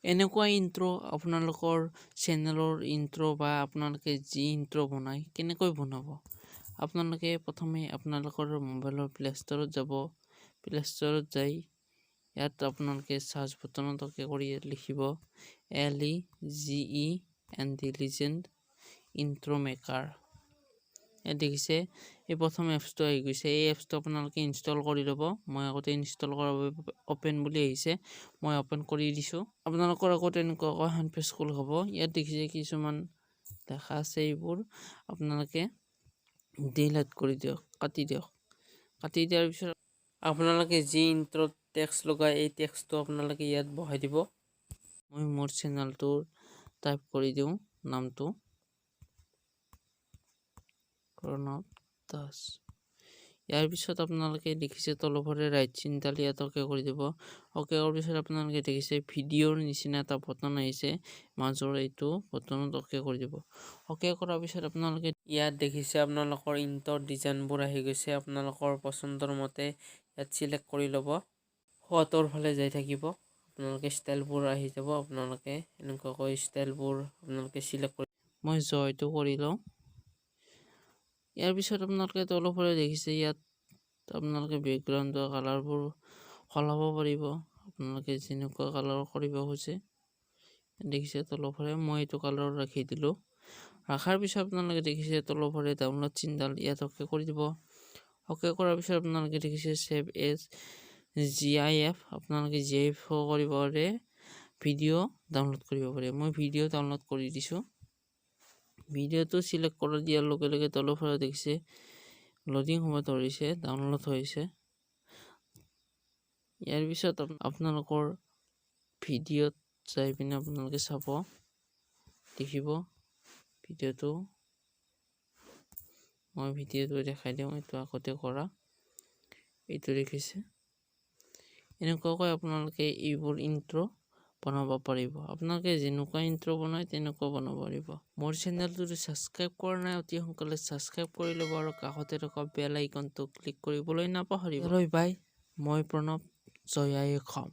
এনেকুৱা ইন্ট্ৰ আপোনালোকৰ চেনেলৰ ইন্ট্ৰ বা আপোনালোকে যি ইন্ট্ৰ বনায় কেনেকৈ বনাব আপোনালোকে প্ৰথমে আপোনালোকৰ মোবাইলৰ প্লে ষ্টৰত যাব প্লে ষ্টৰত যাই ইয়াত আপোনালোকে সাৰ্চ বাটনত কৰি লিখিব LEGEND ইন্ট্ৰ মেকাৰ দেখিছে এই প্ৰথম এপছটো আহি গৈছে এই এপছটো আপোনালোকে ইনষ্টল কৰি ল'ব মই আগতে ইনষ্টল কৰাৰ বাবে ওপেন বুলি আহিছে মই ওপেন কৰি দিছো আপোনালোকৰ আগতে এনেকুৱা এখন পেজ খোল হ'ব ইয়াত দেখিছে কিছুমান লেখা আছে এইবোৰ আপোনালোকে ডিলিট কৰি দিয়ক কাটি দিয়াৰ পিছত আপোনালোকে যি ইন্ট্ৰ টেক্সট লগাই এই টেক্সটটো আপোনালোকে ইয়াত বহাই দিব মই মোৰ চেনেলটোৰ টাইপ কৰি দিওঁ নামটো প্ৰণৱ দাস ইয়াৰ পিছত আপোনালোকে দেখিছে তলফালে ৰাইট চিনডাল ইয়াত অকে কৰি দিব অকে কৰাৰ পিছত আপোনালোকে দেখিছে ভিডিঅ'ৰ নিচিনা এটা বটন আহিছে মাজৰ এইটো বটনত অকে কৰি দিব অকে কৰাৰ পিছত আপোনালোকে ইয়াত দেখিছে আপোনালোকৰ ইন্ট্ৰ ডিজাইনবোৰ আহি গৈছে আপোনালোকৰ পছন্দৰ মতে ইয়াত সিলেক্ট কৰি ল'ব সোঁতৰ ফালে যাই থাকিব আপোনালোকে ষ্টাইলবোৰ আহি যাব আপোনালোকে এনেকুৱাকৈ ষ্টাইলবোৰ আপোনালোকে সিলেক্ট কৰি মই জয়টো কৰি লওঁ ইয়াৰ পিছত আপোনালোকে তলফালে দেখিছে ইয়াত আপোনালোকে বেকগ্ৰাউণ্ডৰ কালাৰবোৰ সলাব পাৰিব আপোনালোকে যেনেকুৱা কালাৰ কৰিব খোজে দেখিছে তলফালে মই এইটো কালাৰ ৰাখি দিলো ৰাখাৰ পিছত আপোনালোকে দেখিছে তলফালে ডাউনলোড চিনডাল ইয়াত অকে কৰি দিব অকে কৰাৰ পিছত আপোনালোকে দেখিছে সেভ এজ GIF আপোনালোকে GIF কৰিব পাৰে ভিডিঅ' ডাউনলোড কৰিব পাৰে মই ভিডিঅ' ডাউনলোড কৰি দিছো ভিডিঅ'টো সিলেক্ট কৰি দিয়াৰ লগে লগে তলফালে দেখিছে লোডিং হ'ব ধৰিছে ডাউনলোড হৈছে ইয়াৰ পিছত আপোনালোকৰ ভিডিঅ'ত যাই পিনে আপোনালোকে চাব দেখিব ভিডিঅ'টো মই ভিডিঅ'টো দেখাই দিওঁ এইটো আগতে কৰা এইটো দেখিছে এনেকুৱাকৈ আপোনালোকে এইবোৰ ইন্ট্ৰ বনাব পাৰিব আপোনালোকে যেনেকুৱা ইন্ট্ৰ বনায় তেনেকুৱা বনাব পাৰিব মোৰ চেনেলটো সাবস্ক্ৰাইব কৰা নাই অতি সোনকালে সাবস্ক্ৰাইব কৰি ল'ব আৰু কাষতে থকা বেল আইকনটো ক্লিক কৰিবলৈ নাপাহৰিব বাই মই প্ৰণৱ জয় আই অসম।